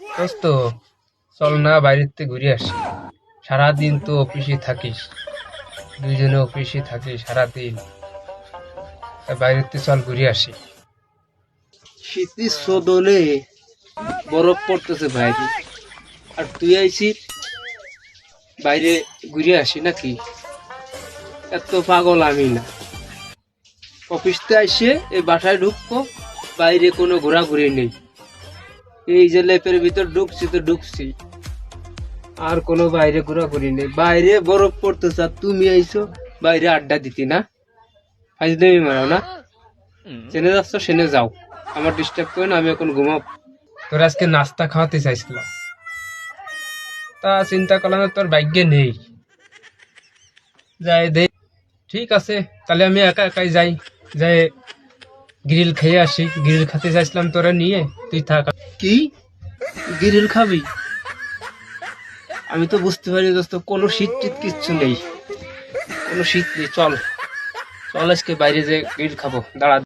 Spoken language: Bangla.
দোস্ত, চল না বাইরেতে ঘুরে আসি। সারাদিন তো অফিসে থাকিস, দুইজনে অফিসে থাকি সারাদিন। বাইরেতে চল ঘুরে আসি। শীতের সদলে বরফ পড়তেছে বাইরে, আর তুই আইছিস বাইরে ঘুরে আসি নাকি? এত পাগল আমি না। অফিসতে আইসে এই বাসায় ঢুকবো, বাইরে কোনো ঘোরাঘুরি নেই। এই যে লেপের ভিতর ঢুকছি তো ঢুকছি, আর কোনো বাইরে ঘোরাঘুরি নেই। বাইরে বরফ পড়তেছে আর তুমি আইছো বাইরে আড্ডা দিতি না? ফাইজলামি মারাও না। চেনে যাচ্ছ সেনে যাও, আমার ডিস্টার্ব করে না, আমি এখন ঘুমাবো। তোর আজকে নাস্তা খাওয়াতে চাইছিলাম, তা চিন্তা করলাম যে তোর ভাগ্যে নেই। যাই দে, ঠিক আছে তাহলে আমি একা একাই যাই, যাই গ্রিল খেয়ে আসি। গ্রিল খেতে চাইছিলাম তোরা নিয়ে, তুই থাক। কি গ্রিল খাবি? আমি তো বুঝতে পারি দোস্ত, কোনো শীত টিত কিচ্ছু নেই, কোনো শীত নেই। চল চল আজকে বাইরে যে গ্রিল খাবো, দাঁড়া।